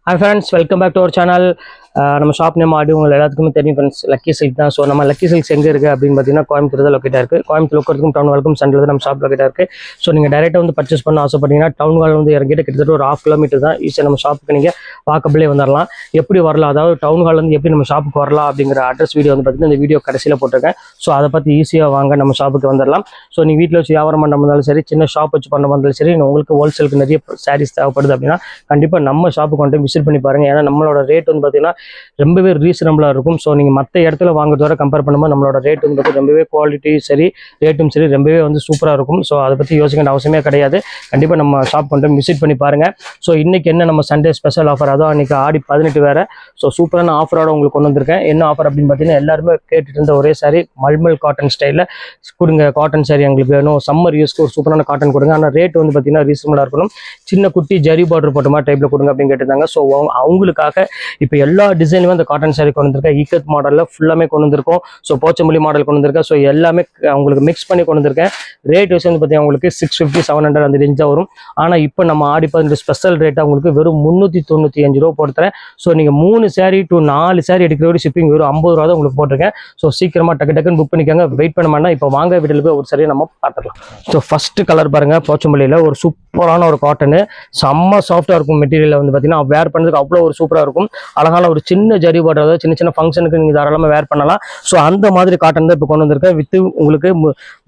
Hi friends, welcome back to our channel. நம்ம shop name ஆடி உங்களுக்கு எல்லாத்துக்குமே தெரியும் ஃப்ரெண்ட்ஸ், லக்கி சில்க் தான். ஸோ நம்ம லக்கி சில்க்ஸ் எங்கே இருக்குது அப்படின்னு பார்த்தீங்கன்னா கோயம்புத்தூர் தான் லொக்கேட்டாக இருக்குது. கோயம்புத்தூர் லொக்கேட்டுக்கும் டவுன் ஹாலுக்கும் சென்டரில் தான் நம்ம ஷாப் லொக்கேட்டாக இருக்குது. ஸோ நீங்கள் டேரெக்டாக வந்து பர்ச்சேஸ் பண்ண ஆசைப்பட்டீங்கன்னா டவுன் ஹால் வந்து இறங்கிட்டு கிட்டத்தட்ட ஒரு 1/2 கிலோமீட்டர் தான். ஈஸியாக நம்ம ஷாப்புக்கு நீங்கள் வாக்கபிளே வந்துடலாம். எப்படி வரலாம், அதாவது டவுன் ஹால் வந்து எப்படி நம்ம ஷாப்புக்கு வரலாம் அப்படிங்கிற அட்ரஸ் வீடியோ வந்து பார்த்தீங்கன்னா இந்த வீடியோ கடைசியில் போட்டிருக்கேன். ஸோ அதை பற்றி ஈஸியாக வாங்க நம்ம ஷாப்புக்கு வந்துடலாம். ஸோ நீங்கள் வீட்டில் வச்சு வியாபாரம் பண்ண இருந்தாலும் சரி, சின்ன ஷாப் வச்சு பண்ண இருந்தாலும் சரி, உங்களுக்கு ஹோல்சேலுக்கு நிறைய சாரீஸ் தேவைப்படுது அப்படின்னா கண்டிப்பாக நம்ம ஷாப்புக்கு வந்து விசிட் பண்ணி பாருங்கள். ஏன்னா நம்மளோட ரேட் வந்து பார்த்தீங்கன்னா ரொம்பவே ரீசனபிளாக இருக்கும். ஸோ நீங்கள் மற்ற இடத்துல வாங்குறதோட கம்பேர் பண்ணும்போது நம்மளோட ரேட் வந்து பார்த்தீங்கன்னா ரொம்பவே குவாலிட்டி சரி, ரேட்டும் சரி ரொம்பவே வந்து சூப்பராக இருக்கும். ஸோ அதை பற்றி யோசிக்க வேண்டிய அவசியமே கிடையாது. கண்டிப்பாக நம்ம ஷாப் கொண்டு விசிட் பண்ணி பாருங்கள். ஸோ இன்றைக்கி என்ன நம்ம சண்டே ஸ்பெஷல் ஆஃபர், அதுவும் அன்றைக்கி ஆடி 18 வேறு. ஸோ சூப்பரான ஆஃபரோட உங்களுக்கு கொண்டு வந்திருக்கேன். என்ன ஆஃபர் அப்படின்னு பார்த்தீங்கன்னா எல்லாருமே கேட்டுட்டு இருந்த ஒரே சாரி மல்மல் காட்டன் ஸ்டைலில் கொடுங்க. காட்டன் சாரி எங்களுக்கு வேணும், சம்மர் யூஸ்க்கு ஒரு சூப்பரான காட்டன் கொடுங்க. ஆனால் ரேட் வந்து பார்த்தீங்கன்னா ரீசனபிளாக இருக்கணும். சின்ன குட்டி ஜரி பார்டர் போட்ட மாதிரி டைப்பில் கொடுங்க அப்படின்னு கேட்டிருந்தாங்க. ஸோ அவங்களுக்காக இப்போ எல்லா டிசைனுமே அந்த காட்டன் சாரி கொண்டு வந்திருக்கேன். ஈக்கத் மாடலில் ஃபுல்லாமே கொண்டு வந்திருக்கோம். ஸோ போச்சம்பள்ளி மாடல் கொண்டு வந்திருக்கேன். ஸோ எல்லாமே உங்களுக்கு மிக்ஸ் பண்ணி கொண்டு வந்திருக்கேன். ரேட் வச்சு வந்து பார்த்தீங்கன்னா உங்களுக்கு 650 700 அந்த ரேஞ்சாக வரும். ஆனால் இப்போ நம்ம ஆடி 18 ஸ்பெஷல் ரேட்டாக உங்களுக்கு வெறும் 395 ரூபா போட்டுறேன். ஸோ நீங்கள் 3 சாரி டு 4 சாரி எடுக்கிறவரை ஷிப்பிங் வெறும் 50 ரூபா தான் உங்களுக்கு போட்டிருக்கேன். ஸோ சீக்கிரமாக டக்குன்னு புக் பண்ணிக்காங்க. வெயிட் பண்ண மாட்டேன். இப்போ வாங்க வீட்டில் போய் ஒரு சாரியை நம்ம பார்த்துக்கலாம். ஸோ ஃபர்ஸ்ட் கலர் பாருங்கள், போச்சம்பள்ளியில் ஒரு சூப்பரான ஒரு காட்டனு, செம்ம சாஃப்டாக இருக்கும். மெட்டீரியல் வந்து பார்த்தீங்கன்னா வேர் பண்ணுறதுக்கு அவ்வளோ ஒரு சூப்பராக இருக்கும். அழகான ஒரு சின்ன ஜரி பார்டர், அதாவது சின்ன சின்ன ஃபங்க்ஷனுக்கு நீங்கள் தாராளமாக வேர் பண்ணலாம். ஸோ அந்த மாதிரி காட்டன் தான் இப்போ கொண்டு வந்திருக்கேன். வித்து உங்களுக்கு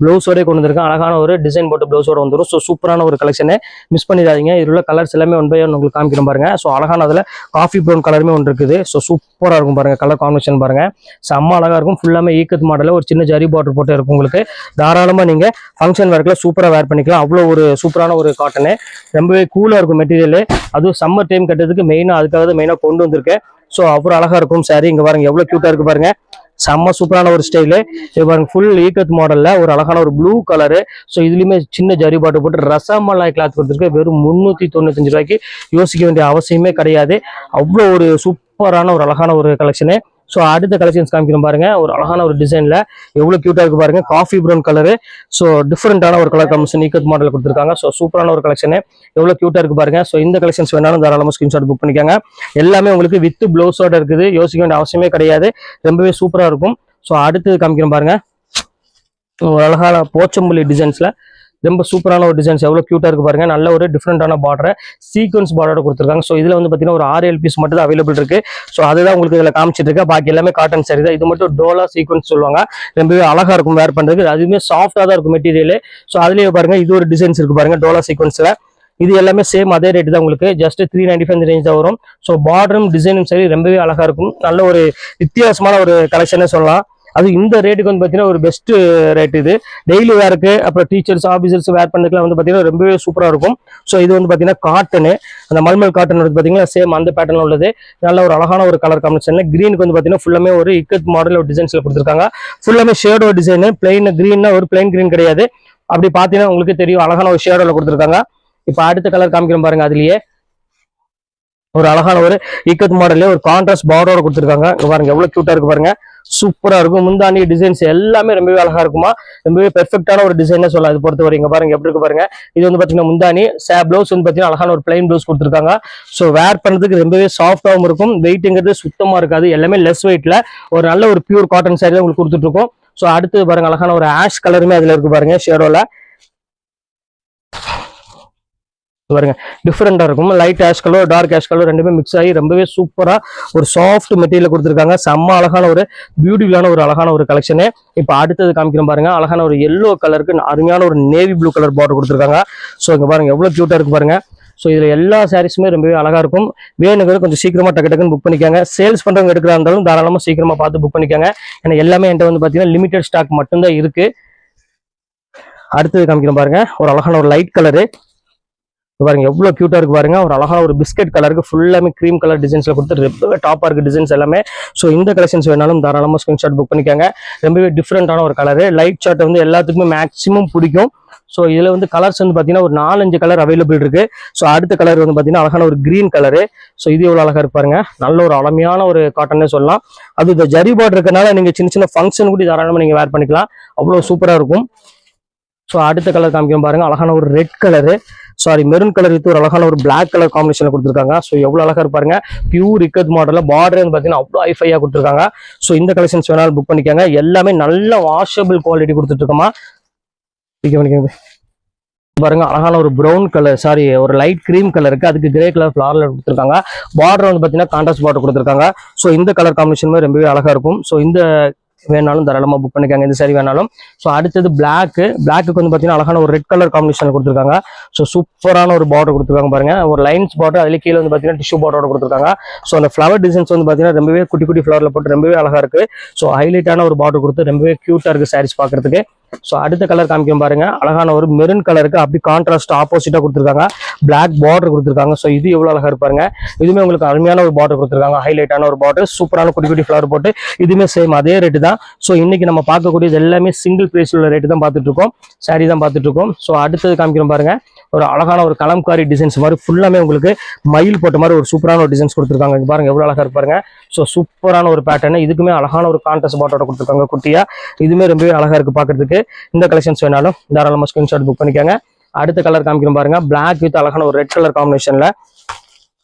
ப்ளவுஸோடய கொண்டு வந்திருக்கேன். அழகான ஒரு டிசைன் போட்டு ப்ளவுஸோட வந்துடும். ஸோ சூப்பரான ஒரு கலெக்ஷனு, மிஸ் பண்ணிடாதீங்க. இதில் உள்ள கலர்ஸ் எல்லாமே 1 by 1 உங்களுக்கு காமிக்கிறேன் பாருங்க. ஸோ அழகான அதில் காஃபி ப்ரௌன் கலருமே ஒன்று இருக்குது. ஸோ சூப்பராக இருக்கும் பாருங்க, கலர் காம்பினேஷன் பாருங்க, செம்ம அழகாக இருக்கும். ஃபுல்லாமே ஈக்கத் மாடலில் ஒரு சின்ன ஜரி பார்டர் போட்டு இருக்கும். உங்களுக்கு தாராளமாக நீங்கள் ஃபங்க்ஷன் வேர்க்கில் சூப்பராக வேர் பண்ணிக்கலாம். அவ்வளோ ஒரு சூப்பரான ஒரு காட்டனு, ரொம்பவே கூலாக இருக்கும் மெட்டீரியல். அதுவும் சம்மர் டைம் கட்டுறதுக்கு அதுக்காக தான் மெயினாக கொண்டு வந்திருக்கேன். ஸோ அவ்வளோ அழகாக இருக்கும் சாரி. இங்கே பாருங்க எவ்வளோ க்யூட்டாக இருக்குது பாருங்க, செம்ம சூப்பரான ஒரு ஸ்டைலு. இது பாருங்க ஃபுல் ஈக்கத் மாடலில் ஒரு அழகான ஒரு ப்ளூ கலரு. ஸோ இதுலேயுமே சின்ன ஜரி பாட்டு போட்டு ரசமலாய் கிளாத் கொடுத்துருக்கு. வெறும் 395 ரூபாய்க்கு யோசிக்க வேண்டிய அவசியமே கிடையாது. அவ்வளோ ஒரு சூப்பரான ஒரு அழகான ஒரு கலெக்ஷனு. ஸோ அடுத்த கலெக்ஷன்ஸ் காமிக்கிறோம் பாருங்க. ஒரு அழகான ஒரு டிசைன்ல எவ்வளோ கியூட்டா இருக்கு பாருங்க, காஃபி ப்ரௌன் கலரு. ஸோ டிஃப்ரெண்டான ஒரு கலர் காம்பினேஷன் ஈக்கத் மாடல் கொடுத்துருக்காங்க. ஸோ சூப்பரான ஒரு கலெக்ஷன், எவ்வளோ கியூட்டா இருக்கு பாருங்க. ஸோ இந்த கலெக்ஷன்ஸ் வேணாலும் தாராளமாக ஸ்கிரீன்ஷாட் புக் பண்ணிக்காங்க. எல்லாமே உங்களுக்கு வித் ப்ளவுஸோட இருக்குது. யோசிக்க வேண்டிய அவசியமே கிடையாது. ரொம்பவே சூப்பராக இருக்கும். ஸோ அடுத்து காமிக்கிறோம் பாருங்க, ஒரு அழகான போச்சம்பள்ளி டிசைன்ஸ்ல ரொம்ப சூப்பரான ஒரு டிசைன்ஸ், எவ்வளோ கியூட்டாக இருக்கு பாருங்க. நல்ல ஒரு டிஃப்ரெண்டான பார்டர், சீக்வன்ஸ் பார்டரோட கொடுத்துருக்காங்க. ஸோ இதில் வந்து பார்த்தீங்கன்னா ஒரு 6-7 பீஸ் மட்டும் தான் அவைலபிள் இருக்கு. ஸோ அதுதான் உங்களுக்கு இதில் காமிச்சிட்டு இருக்கா. பாக்கி எல்லாமே காட்டன் சாரி தான். இது மட்டும் டோலா சீக்வன்ஸ் சொல்லுவாங்க. ரொம்பவே அழகா இருக்கும் வேர் பண்றதுக்கு. அதுவுமே சாஃப்டாக தான் இருக்கும் மெட்டீரியல். ஸோ அதுலேயே பாருங்க இது ஒரு டிசைன்ஸ் இருக்கு பாருங்க, டோலா சீக்வன்ஸ்ல. இது எல்லாமே சேம் அதே ரேட் தான், உங்களுக்கு ஜஸ்ட் 395 ரேஞ்ச் தான் வரும். ஸோ பார்டரும் டிசைனும் சரி ரொம்பவே அழகா இருக்கும். நல்ல ஒரு வித்தியாசமான ஒரு கலெக்ஷனே சொல்லலாம். அது இந்த ரேட்டுக்கு வந்து பார்த்தீங்கன்னா ஒரு பெஸ்ட் ரேட். இது டெய்லி வேருக்கு, அப்புறம் டீச்சர்ஸ் ஆஃபீஸர்ஸ் வேர் பண்ணுறதுக்குலாம் வந்து பார்த்தீங்கன்னா ரொம்பவே சூப்பராக இருக்கும். ஸோ இது வந்து பார்த்தீங்கன்னா காட்டனு, அந்த மல்மல் காட்டன் வந்து பார்த்தீங்கன்னா சேம் அந்த பேட்டர்ல உள்ளது. நல்ல ஒரு அழகான ஒரு கலர் காம்பினேஷன்ல கிரீனுக்கு வந்து பார்த்தீங்கன்னா ஃபுல்லாமே ஒரு இக்கத் மாடல் ஒரு டிசைன்ஸ்ல கொடுத்துருக்காங்க. ஃபுல்லாமே ஷேடோ டிசைன், பிளைன் கிரீன்னா ஒரு பிளைன் கிரீன் கிடையாது. அப்படி பார்த்தீங்கன்னா உங்களுக்கு தெரியும், அழகான ஒரு ஷேடோல கொடுத்துருக்காங்க. இப்போ அடுத்த கலர் காமிக்கிறோம் பாருங்க. அதுலயே ஒரு அழகான ஒரு இக்கத் மாடல்ல ஒரு கான்ட்ராஸ்ட் பார்டரோட கொடுத்துருக்காங்க. பாருங்க எவ்வளவு கியூட்டா இருக்கு பாருங்க, சூப்பரா இருக்கும். முந்தானி டிசைன்ஸ் எல்லாமே ரொம்பவே அழகா இருக்குமா, ரொம்பவே பெர்ஃபெக்டான ஒரு டிசைன் சொல்லலாம். இது பொறுத்த வரைக்கும் பாருங்க எப்படி இருக்கு பாருங்க. இது வந்து பாத்தீங்கன்னா முந்தானி பிளவுஸ் வந்து பாத்தீங்கன்னா அழகான ஒரு பிளைன் பிளவுஸ் கொடுத்துருக்காங்க. ஸோ வேர் பண்ணதுக்கு ரொம்பவே சாஃப்டாகவும் இருக்கும். வெயிட்டுங்கிறது சுத்தமா இருக்காது. எல்லாமே லெஸ் வெயிட்ல ஒரு நல்ல ஒரு பியூர் காட்டன் சாரி தான் உங்களுக்கு கொடுத்துட்டு இருக்கோம். ஸோ அடுத்து பாருங்க அழகான ஒரு ஆஷ் கலருமே அதுல இருக்கு பாருங்க, ஷேடோல பாருங்க டிஃப்ரெண்டா இருக்கும். Light ash colour, dark ash colour ரெண்டுமே மிக்ஸ் ஆகி ரொம்பவே சூப்பரா ஒரு சாஃப்ட் மெட்டீரியல் கொடுத்துருக்காங்க. செம்ம அழகான ஒரு பியூட்டிஃபுல்லான ஒரு அழகான ஒரு கலெக்ஷனு. இப்போ அடுத்தது காமிக்கிறோம் பாருங்க, அழகான ஒரு எல்லோ கலருக்கு அருமையான ஒரு நேவி ப்ளூ கலர் பார்டர் கொடுத்துருக்காங்க. ஸோ இங்க பாருங்க எவ்வளவு கியூட்டா இருக்கு பாருங்க. ஸோ இதுல எல்லா சாரீஸுமே ரொம்பவே அழகா இருக்கும். வேணுங்கிறது கொஞ்சம் சீக்கிரமா டக்குன்னு புக் பண்ணிக்காங்க. சேல்ஸ் பண்றவங்க எடுக்கிறா இருந்தாலும் தாராளமா சீக்கிரமா பார்த்து புக் பண்ணிக்காங்க. ஏன்னா எல்லாமே என்கிட்ட வந்து பாத்தீங்கன்னா லிமிடெட் ஸ்டாக் மட்டும்தான் இருக்கு. அடுத்தது காமிக்கிறோம் பாருங்க, ஒரு அழகான ஒரு லைட் கலரு பாருங்க எவ்வளவு கியூட்டா இருக்கு பாருங்க. ஒரு அழகான ஒரு பிஸ்கட் கலருக்கு ஃபுல்லாமே கிரீம் கலர் டிசைன்ஸ்ல கொடுத்து ரொம்பவே டாப்பா இருக்கு டிசைன்ஸ் எல்லாமே. ஸோ இந்த கலெக்ஷன்ஸ் வேணாலும் தாராளமா ஸ்கிரீன்ஷாட் புக் பண்ணிக்காங்க. ரொம்பவே டிஃப்ரெண்டான ஒரு கலரு, லைட் ஷார்ட் வந்து எல்லாத்துக்குமே மேக்ஸிமம் பிடிக்கும். ஸோ இதுல வந்து கலர்ஸ் வந்து பாத்தீங்கன்னா ஒரு 4-5 கலர் அவைலபிள் இருக்கு. ஸோ அடுத்த கலர் வந்து பாத்தீங்கன்னா அழகான ஒரு கிரீன் கலரு. ஸோ இது எவ்வளவு அழகா இருப்பாருங்க, நல்ல ஒரு அழமையான ஒரு காட்டன்னே சொல்லலாம். அது இந்த ஜரி பார்டர் இருக்கனால நீங்க சின்ன சின்ன ஃபங்க்ஷன் கூட தாராளமா நீங்க வேர் பண்ணிக்கலாம். அவ்வளவு சூப்பரா இருக்கும். ஸோ அடுத்த கலர் காமிக்கிறோம் பாருங்க, அழகான ஒரு red colour. Sorry maroon colour with ஒரு அழகான ஒரு பிளாக் கலர் காம்பினேஷன்ல கொடுத்துருக்காங்க. ஸோ எவ்வளவு அழகா இருப்பாருங்க, பியூர் இக்கத் மாடல்ல பார்டர் வந்து பாத்தீங்கன்னா அவ்வளோ ஹைஃபையா கொடுத்துருக்காங்க. ஸோ இந்த கலெக்ஷன்ஸ் வேணாலும் புக் பண்ணிக்கோங்க. எல்லாமே நல்ல வாஷபிள் குவாலிட்டி கொடுத்துட்டு இருக்கோமா. பாருங்க அழகான ஒரு ப்ரௌன் கலர் சாரி ஒரு லைட் கிரீம் கலருக்கு அதுக்கு கிரே கலர் ஃபிளார்ல கொடுத்துருக்காங்க. பார்டர் வந்து பாத்தீங்கன்னா கான்ட்ராஸ்ட் பார்டர் கொடுத்துருக்காங்க. ஸோ இந்த கலர் காம்பினேஷன் ரொம்பவே அழகா இருக்கும். ஸோ இந்த வேணாலும் தாராளமா புக் பண்ணிக்காங்க, இந்த சாரி வேணாலும். ஸோ அடுத்தது பிளாக்கு வந்து பாத்தீங்கன்னா அழகான ஒரு ரெட் கலர் காம்பினேஷன் கொடுத்துருக்காங்க. ஸோ சூப்பரான ஒரு பார்டர் கொடுத்துருக்காங்க பாருங்க, ஒரு லைன்ஸ் பார்டர், அதுல கீழே வந்து பாத்தீங்கன்னா டிஷ்யூ பார்டரோட கொடுத்துருக்காங்க. ஸோ அந்த ஃபிளவர் டிசைன்ஸ் வந்து பாத்தீங்கன்னா ரொம்பவே குட்டி குட்டி ஃபிளவர்ல போட்டு ரொம்பவே அழகா இருக்கு. ஸோ ஹைலைட்டான ஒரு பார்டர் கொடுத்து ரொம்பவே கியூட்டா இருக்கு சாரீஸ் பாக்குறதுக்கு. ஸோ அடுத்த கலர் காமிக்கும் பாருங்க, அழகான ஒரு மெரூன் கலருக்கு அப்படி கான்ட்ராஸ்ட் ஆப்போசிட்டா கொடுத்துருக்காங்க, பிளாக் பார்டர் கொடுத்துருக்காங்க. ஸோ இது எவ்வளவு அழகா இருப்பாருங்க, இதுவுமே உங்களுக்கு அருமையான ஒரு பார்டர் கொடுத்துருக்காங்க, ஹைலைட்டான ஒரு பார்டர், சூப்பரான குட்டி குட்டி ஃபிளவர் போட்டு இதுவுமே சேம் அதே ரேட்டு தான். ஸோ இன்னைக்கு நம்ம பார்க்கக்கூடியது எல்லாமே சிங்கிள் பிரைஸ் உள்ள ரேட்டு தான் பார்த்துட்டு இருக்கோம், சாரி தான் பார்த்துட்டு இருக்கோம். ஸோ அடுத்தது காமிக்கிறோம் பாருங்க, ஒரு அழகான ஒரு கலம்காரி டிசைன்ஸ் மாதிரி ஃபுல்லாமே உங்களுக்கு மயில் போட்ட மாதிரி ஒரு சூப்பரான ஒரு டிசைன்ஸ் கொடுத்துருக்காங்க. இங்க பாருங்க எவ்வளவு அழகா இருப்பாருங்க. ஸோ சூப்பரான ஒரு பேட்டர்ன், இதுக்குமே அழகான ஒரு கான்ட்ராஸ்ட் பார்டரோட கொடுத்துருக்காங்க குட்டியா, இதுவுமே ரொம்பவே அழகா இருக்கு பாக்குறதுக்கு. இந்த கலெக்ஷன்ஸ் வேணாலும் தாராளமா ஸ்கிரீன்ஷாட் புக் பண்ணிக்கோங்க. அடுத்த கலர் காமிக்கிறோம் பாருங்க, பிளாக் வித் அழகான ஒரு ரெட் கலர் காம்பினேஷன்ல.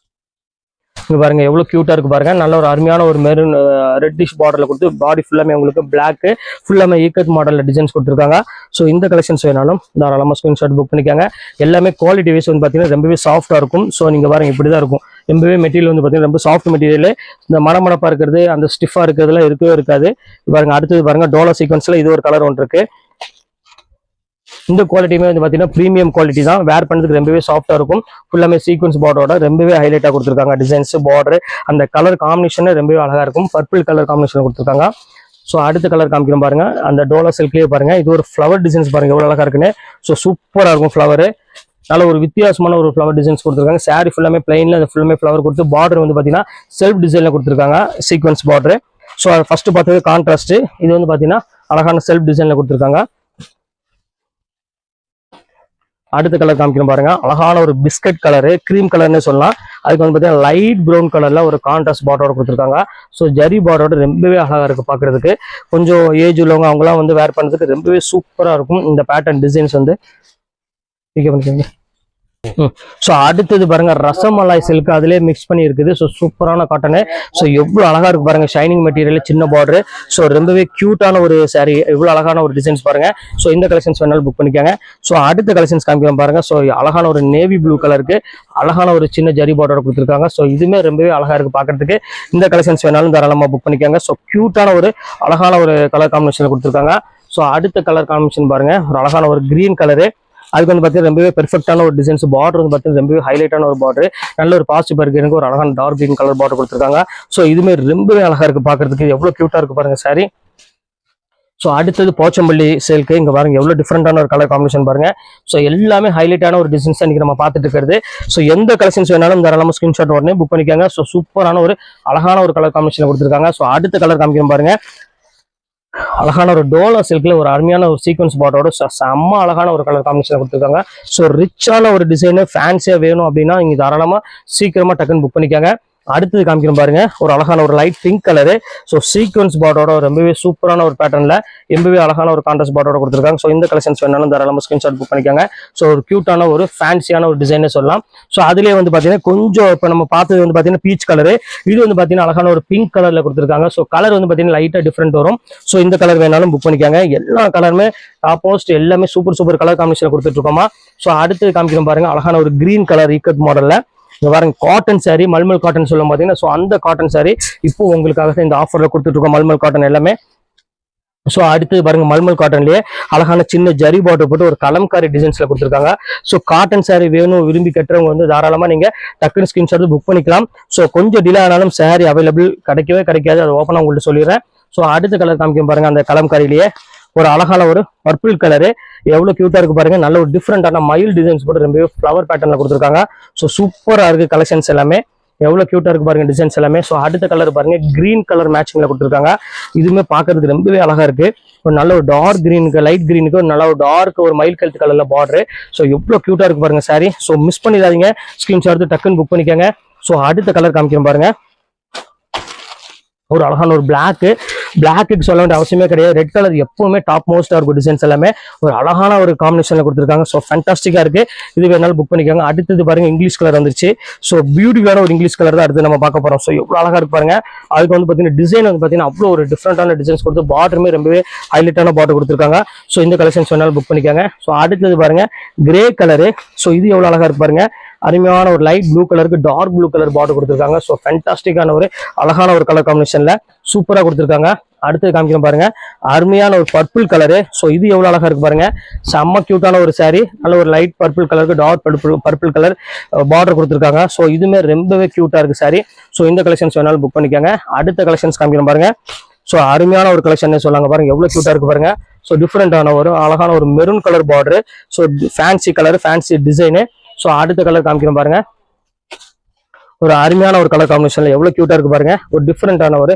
இங்க பாருங்க எவ்வளவு கியூட்டா இருக்கு பாருங்க, நல்ல ஒரு அருமையான ஒரு மெரூன் ரெட்டிஷ் பார்டர்ல கொடுத்து பாடி ஃபுல்லாமே உங்களுக்கு பிளாக் ஃபுல்லாமே ஈக்கத் மாடல்ல டிசைன்ஸ் கொடுத்துருக்காங்க. ஸோ இந்த கலெக்ஷன்ஸ் வேணாலும் தாராளமா ஸ்கிரீன்ஷாட் புக் பண்ணிக்கோங்க. எல்லாமே குவாலிட்டி வைஸ் வந்து பாத்தீங்கன்னா ரொம்பவே சாஃப்டா இருக்கும். ஸோ நீங்க பாருங்க இப்படிதான் இருக்கும், ரொம்பவே மெட்டீரியல் வந்து பாத்தீங்கன்னா ரொம்ப சாஃப்ட் மெட்டீரியல், இந்த மடமடப்பா இருக்கிறது அந்த ஸ்டிஃபா இருக்கிறதுல இருக்கவே இருக்காது. பாருங்க அடுத்தது பாருங்க டோலா சீக்வன்ஸ்ல இது ஒரு கலர் ஒன்று இருக்கு. இந்த குவாலிட்டியுமே வந்து பாத்தீங்கன்னா பிரீமியம் குவாலிட்டி தான், வேர் பண்ணதுக்கு ரொம்பவே சாஃப்டா இருக்கும். ஃபுல்லாமே சீக்வன்ஸ் பார்டரோட ரொம்பவே ஹைலைட்டா கொடுத்துருக்காங்க, டிசைன்ஸ் பார்டர் அந்த கலர் காம்பினேஷன் ரொம்பவே அழகா இருக்கும், பர்பிள் கலர் காம்பினேஷன் கொடுத்துருக்காங்க. ஸோ அடுத்த கலர் காமிக்கிறோம் பாருங்க, அந்த டோலா சில்க்லயே பாருங்க இது ஒரு ஃபிளவர் டிசைன்ஸ் பாருங்க எவ்வளவு அழகா இருக்குன்னு. ஸோ சூப்பரா இருக்கும் ஃபிளவர், நல்ல ஒரு வித்தியாசமான ஒரு ஃபிளவர் டிசைன்ஸ் கொடுத்துருக்காங்க. சாரி ஃபுல்லாமே பிளைன்ல அந்த ஃபுல்லாமே ஃபிளவர் கொடுத்து பார்டர் வந்து பாத்தீங்கன்னா செல்ஃப் டிசைன்ல கொடுத்துருக்காங்க, சீக்வன்ஸ் பார்டர். ஸோ ஃபர்ஸ்ட் பார்த்தது கான்ட்ராஸ்ட், இது வந்து பாத்தீங்கன்னா அழகான செல்ஃப் டிசைன்ல கொடுத்துருக்காங்க. அடுத்த கலர் காமிக்கணும் பாருங்க, அழகான ஒரு பிஸ்கட் கலரு கிரீம் கலர்னு சொல்லலாம். அதுக்கு வந்து பாத்தீங்கன்னா லைட் ப்ரௌன் கலர்ல ஒரு கான்ட்ராஸ்ட் பார்டரோட கொடுத்துருக்காங்க. ஸோ ஜரி பார்டரோட ரொம்பவே அழகா இருக்கு பாக்குறதுக்கு. கொஞ்சம் ஏஜ் உள்ளவங்க அவங்கலாம் வந்து வேர் பண்றதுக்கு ரொம்பவே சூப்பரா இருக்கும் இந்த பேட்டர்ன் டிசைன்ஸ் வந்து. ஸோ அடுத்தது பாருங்க ரசமலாய் சில்க் அதுலேயே மிக்ஸ் பண்ணி இருக்குது. ஸோ சூப்பரான காட்டனு, ஸோ எவ்வளோ அழகா இருக்கு பாருங்க, ஷைனிங் மெட்டீரியல் சின்ன பார்டர். ஸோ ரொம்பவே கியூட்டான ஒரு சாரி, எவ்வளோ அழகான ஒரு டிசைன்ஸ் பாருங்க. ஸோ இந்த கலெக்ஷன்ஸ் வேணாலும் புக் பண்ணிக்காங்க. ஸோ அடுத்த கலெக்ஷன்ஸ் காமிக்கிறோம் பாருங்க, ஸோ அழகான ஒரு நேவி ப்ளூ கலருக்கு அழகான ஒரு சின்ன ஜரி பார்டர் கொடுத்துருக்காங்க. ஸோ இதுவுமே ரொம்பவே அழகா இருக்கு பாக்குறதுக்கு. இந்த கலெக்ஷன்ஸ் வேணாலும் தாராளமா புக் பண்ணிக்காங்க. ஸோ கியூட்டான ஒரு அழகான ஒரு கலர் காம்பினேஷன் கொடுத்துருக்காங்க. ஸோ அடுத்த கலர் காம்பினேஷன் பாருங்க, ஒரு அழகான ஒரு கிரீன் கலரு, அதுக்கு வந்து பார்த்தீங்கன்னா ரொம்பவே பெர்ஃபெக்டான ஒரு டிசைன்ஸ், பார்டர் வந்து பார்த்தீங்கன்னா ரொம்பவே ஹைலைட்டான ஒரு பார்டர், நல்ல ஒரு பாசிட்டிவ் இருக்கு, ஒரு அழகான டார்க் கிரீன் கலர் பார்டர் கொடுத்துருக்காங்க. ஸோ இதுவுமே ரொம்பவே அழகா இருக்கு பாக்குறதுக்கு, எவ்வளவு கியூட்டா இருக்கு பாருங்க சாரி. ஸோ அடுத்தது போச்சம்பள்ளி சேல்க்கு, இங்க பாருங்க எவ்வளவு டிஃப்ரெண்டான ஒரு கலர் காம்பினேஷன் பாருங்க. ஸோ எல்லாமே ஹைலைட்டான ஒரு டிசைன்ஸ் இன்னைக்கு நம்ம பார்த்துட்டு இருக்கிறது. ஸோ எந்த கலெக்ஷன்ஸ் வேணாலும் தாராளமா ஸ்கிரீன்ஷாட் உடனே புக் பண்ணிக்காங்க. ஸோ சூப்பரான ஒரு அழகான ஒரு கலர் காம்பினேஷன் கொடுத்துருக்காங்க. ஸோ அடுத்த கலர் காமிக்கிறோம் பாருங்க, அழகான ஒரு டோலா சில்க்ல ஒரு அருமையான ஒரு சீக்வன்ஸ் பார்டரோட செம்ம அழகான ஒரு கலர் காம்பினேஷன் கொடுத்துருக்காங்க. ஸோ ரிச்சான ஒரு டிசைனு ஃபேன்சியா வேணும் அப்படின்னா இங்க தாராளமா சீக்கிரமா டக்குன்னு புக் பண்ணிக்காங்க. அடுத்தது காமிக்கிறோம் பாருங்க, ஒரு அழகான ஒரு light pink colour, so sequins பார்டரோட ரொம்பவே சூப்பரான ஒரு பேட்டர்ன்ல ரொம்பவே அழகான ஒரு கான்ட்ராஸ்ட் பார்டரோட கொடுத்துருக்காங்க. ஸோ இந்த கலெக்ஷன்ஸ் வேணாலும் தாராளமா ஸ்கிரீன்ஷாட் புக் பண்ணிக்காங்க. ஸோ ஒரு கியூட்டான ஒரு ஃபேன்சியான ஒரு டிசைன் சொல்லலாம். ஸோ அதுலேயே வந்து பாத்தீங்கன்னா கொஞ்சம் இப்போ நம்ம பார்த்தது வந்து பாத்தீங்கன்னா பீச் கலரு, இது வந்து பாத்தீங்கன்னா அழகான ஒரு பிங்க் கலர்ல கொடுத்துருக்காங்க. ஸோ கலர் வந்து பாத்தீங்கன்னா லைட்டா டிஃப்ரெண்ட் வரும். ஸோ இந்த கலர் வேணாலும் புக் பண்ணிக்காங்க. எல்லா கலருமே ஆப்போஸ்ட் எல்லாமே சூப்பர் சூப்பர் கலர் காம்பினேஷன் கொடுத்துட்டு இருக்கோமா. ஸோ அடுத்து காமிக்கிறோம் பாருங்க, அழகான ஒரு கிரீன் கலர் ஈக்கட் மாடல்ல இங்க பாருங்க காட்டன் சாரி, மல்மல் காட்டன் சொல்லும் பாத்தீங்கன்னா. ஸோ அந்த காட்டன் சாரி இப்போ உங்களுக்காக இந்த ஆஃபர்ல கொடுத்துட்டு இருக்கோம், மல்மல் காட்டன் எல்லாமே. ஸோ அடுத்து பாருங்க மல்மல் காட்டன்லயே அழகான சின்ன ஜரி பார்டர் போட்டு ஒரு கலம்காரி டிசைன்ஸ்ல கொடுத்துருக்காங்க. ஸோ காட்டன் சாரி வேணும் விரும்பி கட்டுறவங்க வந்து தாராளமா நீங்க டக்குனு ஸ்கிரீன்ஷாட் புக் பண்ணிக்கலாம். ஸோ கொஞ்சம் டிலே ஆனாலும் சாரி அவைலபிள் கிடைக்காது, அது ஓப்பனா உங்கள்கிட்ட சொல்லிடுறேன். ஸோ அடுத்த கலர் காமிக்கும் பாருங்க, அந்த கலம்காரிலேயே ஒரு அழகான ஒரு பர்பிள் கலரு, எவ்வளவு கியூட்டா இருக்கு பாருங்க, நல்ல ஒரு டிஃப்ரெண்டான மயில் டிசைன்ஸ் போட்டு ரொம்பவே ஃபிளவர் பேட்டர்ன்ல கொடுத்துருக்காங்க. ஸோ சூப்பரா இருக்கு கலெக்ஷன்ஸ் எல்லாமே, எவ்வளவு கியூட்டா இருக்கு பாருங்க டிசைன்ஸ் எல்லாமே. ஸோ அடுத்த கலர் பாருங்க, கிரீன் கலர் மேட்சிங்ல கொடுத்துருக்காங்க. இதுவுமே பாக்குறதுக்கு ரொம்பவே அழகா இருக்கு. ஒரு நல்ல ஒரு டார்க் கிரீனுக்கு லைட் கிரீனுக்கு ஒரு நல்ல ஒரு டார்க் ஒரு மயில் கழுத்து கலர்ல பார்டர். ஸோ எவ்வளவு கியூட்டா இருக்கு பாருங்க சாரி. ஸோ மிஸ் பண்ணிடாதீங்க, ஸ்கிரீன்ஷாட் எடுத்து டக்குன்னு புக் பண்ணிக்கோங்க. ஸோ அடுத்த கலர் காமிக்கிறேன் பாருங்க, ஒரு அழகான ஒரு பிளாக் பிளாக்கு சொல்ல வேண்டிய அவசியமே கிடையாது. ரெட் கலர் எப்பவுமே டாப் மோஸ்டா இருக்கும். டிசைன்ஸ் எல்லாமே ஒரு அழகான ஒரு காம்பினேஷன்ல கொடுத்துருக்காங்க. ஸோ ஃபேண்டாஸ்டிக்கா இருக்கு. இது வேணாலும் புக் பண்ணிக்கோங்க. அடுத்தது பாருங்க இங்கிலீஷ் கலர் வந்துருச்சு. ஸோ பியூட்டிஃபுல்லான ஒரு இங்கிலீஷ் கலர் தான் அடுத்து நம்ம பார்க்க போறோம். ஸோ எவ்வளவு அழகா இருக்கு பாருங்க. அதுக்கு வந்து பாத்தீங்கன்னா டிசைன் வந்து பாத்தீங்கன்னா அவ்வளோ ஒரு டிஃப்ரெண்டான டிசைன்ஸ் கொடுத்து பார்டருமே ரொம்பவே ஹைலைட்டான பார்டர் கொடுத்துருக்காங்க. ஸோ இந்த கலெக்ஷன்ஸ் வேணாலும் புக் பண்ணிக்கோங்க. ஸோ அடுத்தது பாருங்க கிரே கலரு. ஸோ இது எவ்வளவு அழகா இருக்கு பாருங்க. அருமையான ஒரு லைட் ப்ளூ கலருக்கு டார்க் ப்ளூ கலர் பார்டர் கொடுத்துருக்காங்க. ஸோ ஃபேண்டாஸ்டிக்கான ஒரு அழகான ஒரு கலர் காம்பினேஷன்ல சூப்பரா கொடுத்துருக்காங்க. அடுத்தது காமிக்கிறோம் பாருங்க அருமையான ஒரு பர்பிள் கலரு. ஸோ இது எவ்வளவு அழகா இருக்கு பாருங்க. செம்ம கியூட்டான ஒரு சாரி. நல்ல ஒரு லைட் பர்பிள் கலருக்கு டார்க் பர்பிள் கலர் பார்டர் கொடுத்துருக்காங்க. ஸோ இதுமே ரொம்பவே கியூட்டா இருக்கு சாரி. ஸோ இந்த கலெக்ஷன்ஸ் வேணாலும் புக் பண்ணிக்கோங்க. அடுத்த கலெக்ஷன்ஸ் காமிக்கிறோம் பாருங்க. ஸோ அருமையான ஒரு கலெக்ஷன் சொல்லாங்க பாருங்க. எவ்வளவு கியூட்டா இருக்கு பாருங்க. ஸோ டிஃப்ரெண்டான ஒரு அழகான ஒரு maroon colour border. So fancy colour fancy design. So அடுத்த கலர் காமிக்கிறோம் பாருங்க. ஒரு அருமையான ஒரு கலர் காம்பினேஷன்ல எவ்வளவு கியூட்டா இருக்கு பாருங்க. ஒரு டிஃப்ரெண்டான ஒரு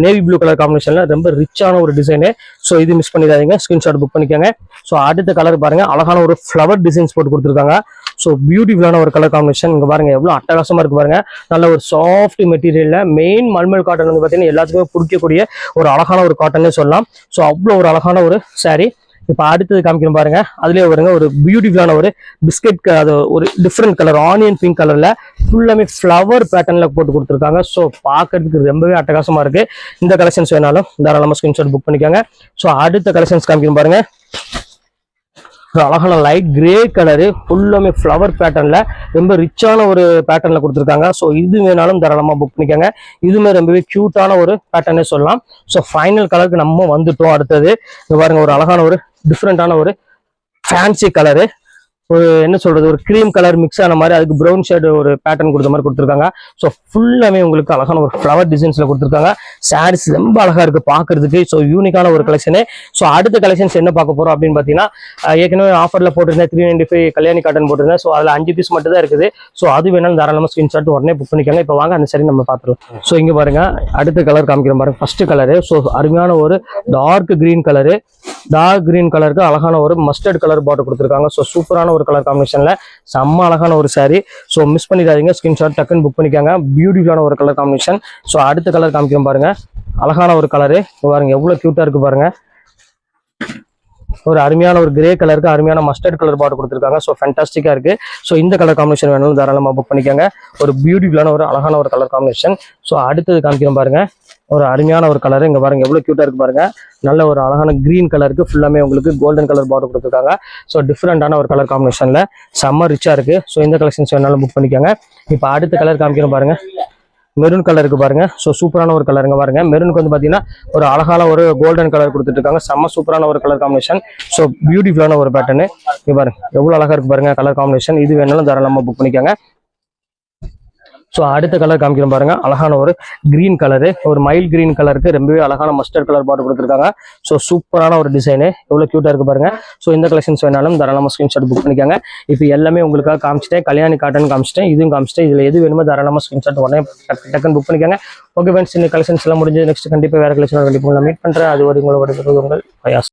நேவி ப்ளூ கலர் காம்பினேஷன்ல ரொம்ப ரிச்சான ஒரு டிசைனு. ஸோ இது மிஸ் பண்ணிடாதீங்க. ஸ்கிரீன்ஷாட் புக் பண்ணிக்கோங்க. ஸோ அடுத்த கலர் பாருங்க அழகான ஒரு ஃபிளவர் டிசைன்ஸ் போட்டு கொடுத்துருக்காங்க. ஸோ பியூட்டிஃபுல்லான ஒரு கலர் காம்பினேஷன். இங்க பாருங்க எவ்வளவு அட்டகாசமா இருக்கு பாருங்க. நல்ல ஒரு சாஃப்ட் மெட்டீரியல்ல மெயின் மல்மல் காட்டன் வந்து பாத்தீங்கன்னா எல்லாத்துக்குமே பிடிக்கக்கூடிய ஒரு அழகான ஒரு காட்டன்னே சொல்லலாம். ஸோ அவ்வளோ ஒரு அழகான ஒரு சாரி. இப்போ அடுத்தது காமிக்கிறோம் பாருங்க. அதுலயே வருங்க ஒரு பியூட்டிஃபுல்லான ஒரு பிஸ்கெட் அது ஒரு டிஃப்ரெண்ட் கலர் ஆனியன் பிங்க் கலர்ல ஃபுல்லாமே ஃப்ளவர் பேட்டர்ன்ல போட்டு கொடுத்துருக்காங்க. ஸோ பார்க்கறதுக்கு ரொம்பவே அட்டகாசமா இருக்கு. இந்த கலெக்ஷன்ஸ் வேணாலும் தாராளமா ஸ்கிரீன்ஷாட் புக் பண்ணிக்கோங்க. ஸோ அடுத்த கலெக்ஷன்ஸ் காமிக்கிறோம் பாருங்க. அழகான லைட் கிரே கலரு ஃபுல்லாமே ஃப்ளவர் பேட்டர்ன்ல ரொம்ப ரிச்சான ஒரு பேட்டர்ன்ல கொடுத்துருக்காங்க. ஸோ இது வேணாலும் தாராளமா புக் பண்ணிக்கோங்க. இதுமே ரொம்பவே கியூட்டான ஒரு பேட்டர்னே சொல்லலாம். ஸோ ஃபைனல் கலருக்கு நம்ம வந்துட்டோம். அடுத்தது பாருங்க ஒரு அழகான ஒரு டிஃப்ரெண்டான ஒரு ஃபேன்சி கலரு. ஒரு என்ன சொல்றது ஒரு கிரீம் கலர் மிக்ஸ் ஆன மாதிரி அதுக்கு ப்ரௌன் ஷேட் ஒரு பேட்டர்ன் கொடுத்த மாதிரி கொடுத்துருக்காங்க. ஸோ ஃபுல்லாமே உங்களுக்கு அழகான ஒரு ஃப்ளவர் டிசைன்ஸ்ல கொடுத்துருக்காங்க. சாரீஸ் ரொம்ப அழகா இருக்கு பாக்குறதுக்கு. ஸோ யூனிக்கான ஒரு கலெக்ஷனு. ஸோ அடுத்த கலெக்ஷன்ஸ் என்ன பார்க்க போறோம் அப்படின்னு பாத்தீங்கன்னா ஏற்கனவே ஆஃபர்ல போட்டிருந்தேன் 395 கல்யாணி காட்டன் போட்டிருந்தேன். ஸோ அதுல 5 பீஸ் மட்டும் தான் இருக்குது. ஸோ அது வேணாலும் தாராளமா ஸ்கிரீன்ஷாட் உடனே புக் பண்ணிக்கோங்க. இப்போ வாங்க அந்த சரி நம்ம பார்த்துக்கலாம். ஸோ இங்க பாருங்க அடுத்த கலர் காமிக்கிறோம் பாருங்க. ஃபர்ஸ்ட் கலரு ஸோ அருமையான ஒரு dark green colour. Dark green கலருக்கு அழகான ஒரு மஸ்டர்ட் கலர் பார்டர் கொடுத்துருக்காங்க. ஸோ சூப்பரான ஒரு கலர் காம்பினேஷன்ல செம்ம அழகான ஒரு சாரி. ஸோ மிஸ் பண்ணிடாதீங்க. ஸ்கிரீன்ஷாட் டக்குன்னு புக் பண்ணிக்காங்க. பியூட்டிஃபுல்லான ஒரு கலர் காம்பினேஷன். ஸோ அடுத்த கலர் காமிக்கிறோம் பாருங்க. அழகான ஒரு கலரு பாருங்க எவ்வளவு கியூட்டா இருக்கு பாருங்க. ஒரு அருமையான ஒரு கிரே கலருக்கு அருமையான மஸ்டர்ட் கலர் பார்டர் கொடுத்துருக்காங்க. ஸோ ஃபேண்டாஸ்டிக்கா இருக்கு. ஸோ இந்த கலர் காம்பினேஷன் வேணாலும் தாராளமா புக் பண்ணிக்காங்க. ஒரு பியூட்டிஃபுல்லான ஒரு அழகான ஒரு கலர் காம்பினேஷன். ஸோ அடுத்தது காமிக்கிறோம் பாருங்க. ஒரு அருமையான ஒரு கலர். இங்க பாருங்க எவ்வளவு கியூட்டா இருக்கு பாருங்க. நல்ல ஒரு அழகான கிரீன் கலருக்கு ஃபுல்லாமே உங்களுக்கு கோல்டன் கலர் பார்டர் கொடுத்துருக்காங்க. ஸோ டிஃப்ரெண்டான ஒரு கலர் காம்பினேஷன்ல செம்ம ரிச்சா இருக்கு. ஸோ இந்த கலெக்ஷன்ஸ் வேணாலும் புக் பண்ணிக்கோங்க. இப்போ அடுத்த கலர் காமிக்கிறோம் பாருங்க. மெரூன் கலருக்கு பாருங்க. ஸோ சூப்பரான ஒரு கலருங்க பாருங்க. மெரூனுக்கு வந்து பாத்தீங்கன்னா ஒரு அழகான ஒரு கோல்டன் கலர் கொடுத்துட்டு இருக்காங்க. செம்ம சூப்பரான ஒரு கலர் காம்பினேஷன். ஸோ பியூட்டிஃபுல்லான ஒரு பேட்டர்னு. இங்க பாருங்க எவ்வளவு அழகா இருக்கு பாருங்க கலர் காம்பினேஷன். இது வேணாலும் தாராளமா புக் பண்ணிக்கோங்க. ஸோ அடுத்த கலர் காமிக்கிறோம் பாருங்க. அழகான ஒரு கிரீன் கலரு. ஒரு மைல் கிரீன் கலருக்கு ரொம்பவே அழகான மஸ்டர்ட் கலர் பார்டர் கொடுத்துருக்காங்க. ஸோ சூப்பரான ஒரு டிசைனு. எவ்வளவு கியூட்டா இருக்கு பாருங்க. ஸோ இந்த கலெக்ஷன்ஸ் வேணாலும் தாராளமா ஸ்கிரீன்ஷாட் புக் பண்ணிக்காங்க. இப்போ எல்லாமே உங்களுக்காக காமிச்சிட்டேன். கல்யாணி காட்டன் காமிச்சிட்டேன். இதுவும் காமிச்சிட்டேன். இதுல எது வேணுமோ தாராளமா ஸ்கிரீன்ஷாட் உடனே டக்குன்னு புக் பண்ணிக்காங்க. ஓகே ஃப்ரெண்ட்ஸ், இந்த கலெக்ஷன்ஸ் எல்லாம் முடிஞ்சது. நெக்ஸ்ட் கண்டிப்பா வேற கலெக்ஷன் கண்டிப்பா மீட் பண்றேன். அது ஒரு உங்களோட உங்கள் பயாஸ்.